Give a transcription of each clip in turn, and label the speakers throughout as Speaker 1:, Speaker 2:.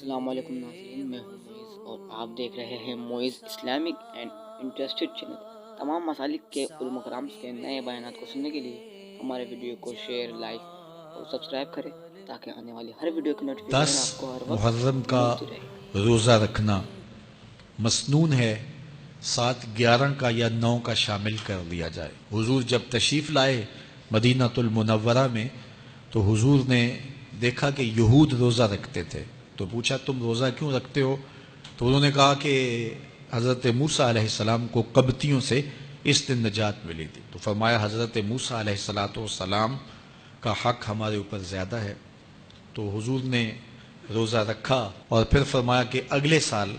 Speaker 1: السلام علیکم ناظرین، میں ہوں معیز اور آپ دیکھ رہے ہیں معیز اسلامک اینڈ انٹرسٹڈ چینل۔ تمام مسالک کے علماء کرام کے نئے بیانات کو سننے کے لیے ہمارے ویڈیو کو شیئر، لائک اور سبسکرائب کریں تاکہ آنے والی ہر ویڈیو کی نوٹیفیکیشن
Speaker 2: 10
Speaker 1: آپ کو ہر
Speaker 2: محرم
Speaker 1: وقت
Speaker 2: کا
Speaker 1: ملتی رہے۔
Speaker 2: روزہ رکھنا مسنون ہے، ساتھ 11 کا یا 9 کا شامل کر دیا جائے۔ حضور جب تشریف لائے مدینہ المنورہ میں تو حضور نے دیکھا کہ یہود روزہ رکھتے تھے، تو پوچھا تم روزہ کیوں رکھتے ہو؟ تو انہوں نے کہا کہ حضرت موسیٰ علیہ السلام کو قبطیوں سے اس دن نجات ملی تھی۔ تو فرمایا حضرت موسیٰ علیہ السلام کا حق ہمارے اوپر زیادہ ہے۔ تو حضور نے روزہ رکھا اور پھر فرمایا کہ اگلے سال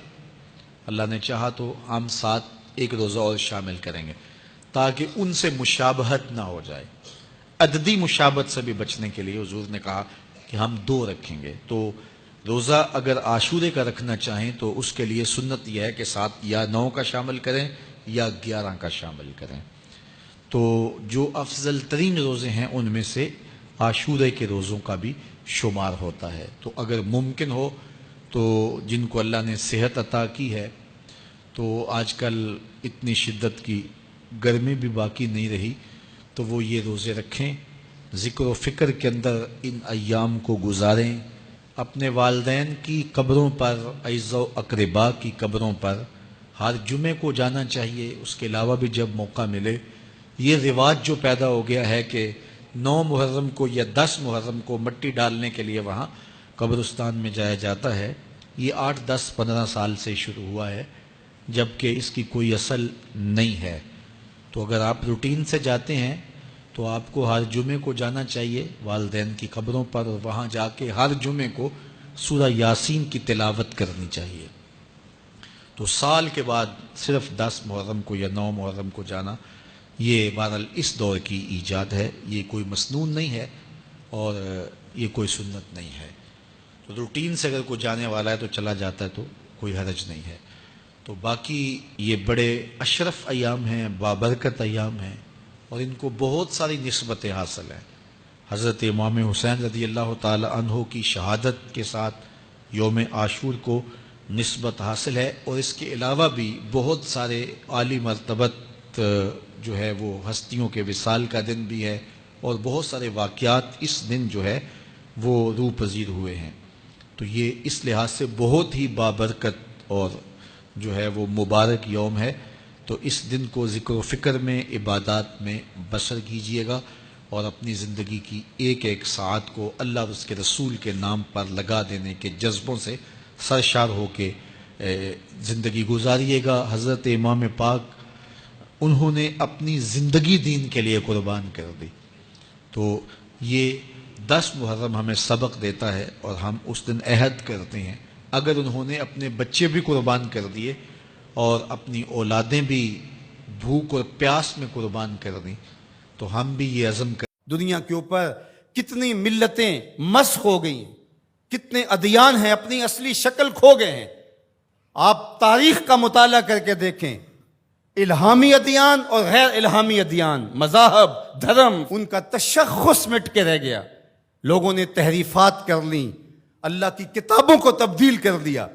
Speaker 2: اللہ نے چاہا تو ہم ساتھ ایک روزہ اور شامل کریں گے تاکہ ان سے مشابہت نہ ہو جائے۔ عددی مشابہت سے بھی بچنے کے لیے حضور نے کہا کہ ہم 2 رکھیں گے۔ تو روزہ اگر عاشورے کا رکھنا چاہیں تو اس کے لیے سنت یہ ہے کہ ساتھ یا 9 کا شامل کریں یا 11 کا شامل کریں۔ تو جو افضل ترین روزے ہیں ان میں سے عاشورے کے روزوں کا بھی شمار ہوتا ہے۔ تو اگر ممکن ہو تو جن کو اللہ نے صحت عطا کی ہے، تو آج کل اتنی شدت کی گرمی بھی باقی نہیں رہی، تو وہ یہ روزے رکھیں، ذکر و فکر کے اندر ان ایام کو گزاریں، اپنے والدین کی قبروں پر، اعزاء و اقرباء کی قبروں پر ہر جمعے کو جانا چاہیے۔ اس کے علاوہ بھی جب موقع ملے، یہ رواج جو پیدا ہو گیا ہے کہ 9 محرم کو یا 10 محرم کو مٹی ڈالنے کے لیے وہاں قبرستان میں جایا جاتا ہے، یہ 8 10 15 سال سے شروع ہوا ہے، جبکہ اس کی کوئی اصل نہیں ہے۔ تو اگر آپ روٹین سے جاتے ہیں تو آپ کو ہر جمعے کو جانا چاہیے والدین کی قبروں پر، اور وہاں جا کے ہر جمعے کو سورہ یاسین کی تلاوت کرنی چاہیے۔ تو سال کے بعد صرف 10 محرم کو یا 9 محرم کو جانا، یہ بہرحال اس دور کی ایجاد ہے، یہ کوئی مسنون نہیں ہے اور یہ کوئی سنت نہیں ہے۔ تو روٹین سے اگر کوئی جانے والا ہے تو چلا جاتا ہے تو کوئی حرج نہیں ہے۔ تو باقی یہ بڑے اشرف ایام ہیں، بابرکت ایام ہیں، اور ان کو بہت ساری نسبتیں حاصل ہیں۔ حضرت امام حسین رضی اللہ تعالی عنہ کی شہادت کے ساتھ یوم عاشور کو نسبت حاصل ہے، اور اس کے علاوہ بھی بہت سارے عالی مرتبت جو ہے وہ ہستیوں کے وصال کا دن بھی ہے، اور بہت سارے واقعات اس دن جو ہے وہ روح پذیر ہوئے ہیں۔ تو یہ اس لحاظ سے بہت ہی بابرکت اور جو ہے وہ مبارک یوم ہے۔ تو اس دن کو ذکر و فکر میں، عبادات میں بسر کیجئے گا، اور اپنی زندگی کی ایک ایک ساعت کو اللہ اور اس کے رسول کے نام پر لگا دینے کے جذبوں سے سرشار ہو کے زندگی گزاریے گا۔ حضرت امام پاک انہوں نے اپنی زندگی دین کے لیے قربان کر دی۔ تو یہ 10 محرم ہمیں سبق دیتا ہے، اور ہم اس دن عہد کرتے ہیں اگر انہوں نے اپنے بچے بھی قربان کر دیے اور اپنی اولادیں بھی بھوک اور پیاس میں قربان کر دیں، تو ہم بھی یہ عزم کر۔
Speaker 3: دنیا کے اوپر کتنی ملتیں مسخ ہو گئی ہیں، کتنے ادیان ہیں اپنی اصلی شکل کھو گئے ہیں۔ آپ تاریخ کا مطالعہ کر کے دیکھیں، الہامی ادیان اور غیر الہامی ادیان، مذاہب، دھرم، ان کا تشخص مٹ کے رہ گیا۔ لوگوں نے تحریفات کر لیں، اللہ کی کتابوں کو تبدیل کر دیا۔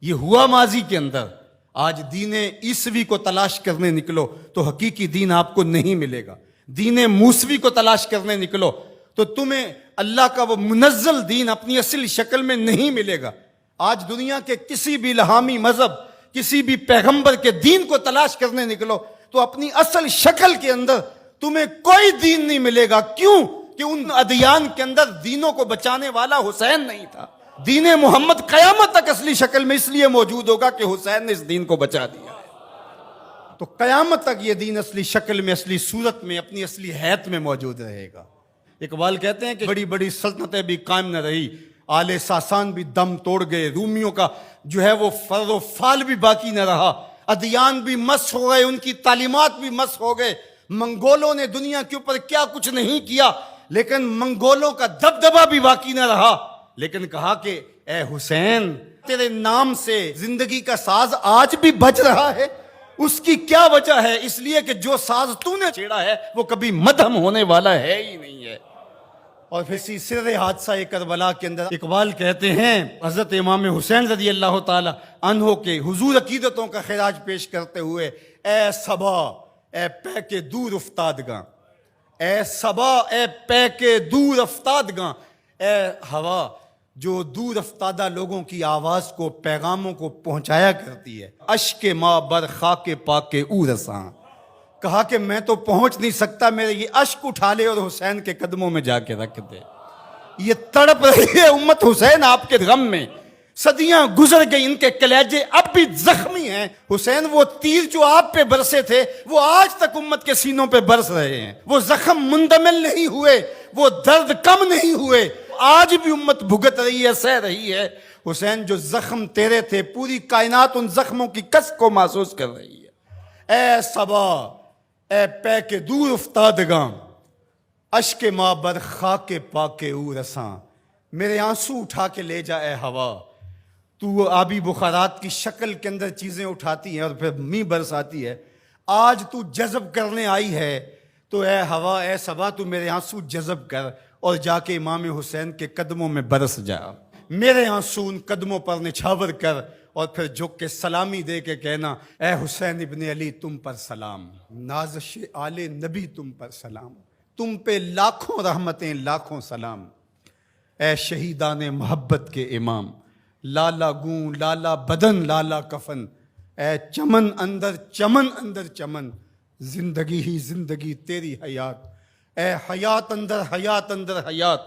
Speaker 3: یہ ہوا ماضی کے اندر۔ آج دین عیسوی کو تلاش کرنے نکلو تو حقیقی دین آپ کو نہیں ملے گا۔ دین موسوی کو تلاش کرنے نکلو تو تمہیں اللہ کا وہ منزل دین اپنی اصل شکل میں نہیں ملے گا۔ آج دنیا کے کسی بھی الہامی مذہب، کسی بھی پیغمبر کے دین کو تلاش کرنے نکلو تو اپنی اصل شکل کے اندر تمہیں کوئی دین نہیں ملے گا۔ کیوں؟ کہ ان ادیان کے اندر دینوں کو بچانے والا حسین نہیں تھا۔ دین محمد قیامت تک اصلی شکل میں اس لیے موجود ہوگا کہ حسین نے اس دین کو بچا دیا۔ تو قیامت تک یہ دین اصلی شکل میں، اصلی صورت میں، اپنی اصلی حیت میں موجود رہے گا۔ اقبال کہتے ہیں کہ بڑی بڑی سلطنتیں بھی قائم نہ رہی، آل ساسان بھی دم توڑ گئے، رومیوں کا جو ہے وہ فر و فال بھی باقی نہ رہا، ادیان بھی مسخ ہو گئے، ان کی تعلیمات بھی مسخ ہو گئے۔ منگولوں نے دنیا کے اوپر کیا کچھ نہیں کیا، لیکن منگولوں کا دبدبہ بھی باقی نہ رہا۔ لیکن کہا کہ اے حسین، تیرے نام سے زندگی کا ساز آج بھی بج رہا ہے۔ اس کی کیا وجہ ہے؟ اس لیے کہ جو ساز تو نے چھیڑا ہے وہ کبھی مدھم ہونے والا ہے ہی نہیں ہے۔ اور پھر اسی سر حادثہ کربلا کے اندر اقبال کہتے ہیں حضرت امام حسین رضی اللہ تعالی عنہ کے حضور عقیدتوں کا خراج پیش کرتے ہوئے، اے صبا اے پے کے دور افتادگاں، اے صبا اے پے کے دور افتادگاں، اے ہوا جو دور افتادہ لوگوں کی آواز کو، پیغاموں کو پہنچایا کرتی ہے، اشک ماں بر خاک پاک او رساں، کہا کہ میں تو پہنچ نہیں سکتا، میرے یہ اشک اٹھا لے اور حسین کے قدموں میں جا کے رکھ دے۔ یہ تڑپ رہی ہے امت حسین آپ کے غم میں، صدیاں گزر گئی، ان کے کلیجے اب بھی زخمی ہیں۔ حسین وہ تیر جو آپ پہ برسے تھے وہ آج تک امت کے سینوں پہ برس رہے ہیں، وہ زخم مندمل نہیں ہوئے، وہ درد کم نہیں ہوئے، آج بھی امت بھگت رہی ہے، سہ رہی ہے۔ حسین جو زخم تیرے تھے، پوری کائنات ان زخموں کی کس کو محسوس کر رہی ہے۔ اے صبا اے پے کے دور افتادگاں، اشک ماں بر خاک پاک او رساں، میرے آنسو اٹھا کے لے جا اے ہوا، تو آبی بخارات کی شکل کے اندر چیزیں اٹھاتی ہیں اور پھر می برساتی ہے، آج تو جذب کرنے آئی ہے تو اے ہوا اے صبا تو میرے آنسو جذب کر اور جا کے امام حسین کے قدموں میں برس جا، میرے آنسو ان قدموں پر نچھاور کر اور پھر جھک کے سلامی دے کے کہنا، اے حسین ابن علی تم پر سلام، نازش آل نبی تم پر سلام، تم پہ لاکھوں رحمتیں لاکھوں سلام، اے شہیدان محبت کے امام، لالا گوں لالا بدن لالا کفن، اے چمن اندر چمن، زندگی ہی زندگی تیری حیات، اے حیات اندر حیات،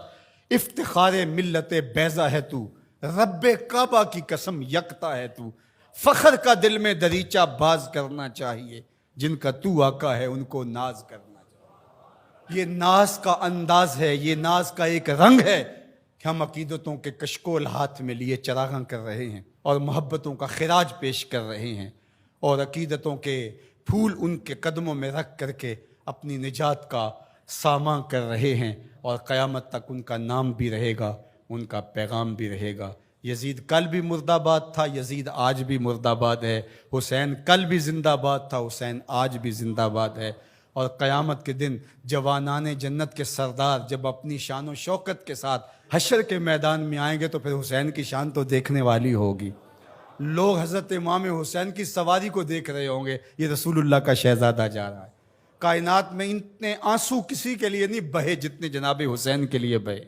Speaker 3: افتخار ملت بیضا ہے تو، رب کعبہ کی قسم یکتا ہے تو، فخر کا دل میں دریچہ باز کرنا چاہیے، جن کا تو آقا ہے ان کو ناز کرنا چاہیے۔ یہ ناز کا انداز ہے، یہ ناز کا ایک رنگ ہے کہ ہم عقیدتوں کے کشکول ہاتھ میں لیے چراغاں کر رہے ہیں اور محبتوں کا خراج پیش کر رہے ہیں اور عقیدتوں کے پھول ان کے قدموں میں رکھ کر کے اپنی نجات کا سامان کر رہے ہیں، اور قیامت تک ان کا نام بھی رہے گا، ان کا پیغام بھی رہے گا۔ یزید کل بھی مرد آباد تھا، یزید آج بھی مرد آباد ہے، حسین کل بھی زندہ آباد تھا، حسین آج بھی زندہ آباد ہے، اور قیامت کے دن جوانان جنت کے سردار جب اپنی شان و شوکت کے ساتھ حشر کے میدان میں آئیں گے تو پھر حسین کی شان تو دیکھنے والی ہوگی، لوگ حضرت امام حسین کی سواری کو دیکھ رہے ہوں گے، یہ رسول اللہ کا شہزادہ جا رہا ہے۔ کائنات میں اتنے آنسو کسی کے لیے نہیں بہے جتنے جناب حسین کے لیے بہے،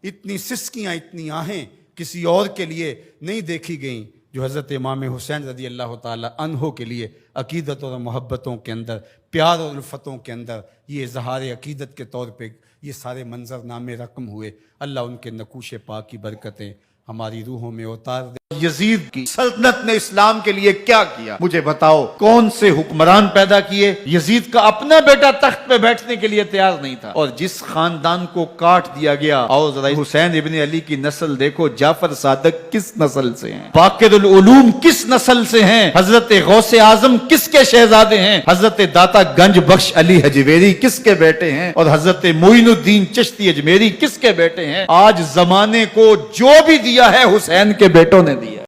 Speaker 3: اتنی سسکیاں اتنی آہیں کسی اور کے لیے نہیں دیکھی گئیں جو حضرت امام حسین رضی اللہ تعالی عنہ کے لیے عقیدت اور محبتوں کے اندر، پیار اور الفتوں کے اندر یہ اظہار عقیدت کے طور پہ یہ سارے منظرنامے رقم ہوئے۔ اللہ ان کے نقوش پاک کی برکتیں ہماری روحوں میں اتار دے۔
Speaker 4: یزید کی سلطنت نے اسلام کے لیے کیا کیا؟ مجھے بتاؤ، کون سے حکمران پیدا کیے؟ یزید کا اپنا بیٹا تخت پہ بیٹھنے کے لیے تیار نہیں تھا، اور جس خاندان کو کاٹ دیا گیا، اور ذرا حسین ابن علی کی نسل دیکھو، جعفر صادق کس نسل سے ہیں، باقر العلوم کس نسل سے ہیں، حضرت غوث اعظم کس کے شہزادے ہیں، حضرت داتا گنج بخش علی حجویری کس کے بیٹے ہیں، اور حضرت معین الدین چشتی اجمیری کس کے بیٹے ہیں۔ آج زمانے کو جو بھی دیا ہے حسین کے بیٹوں نے دیا۔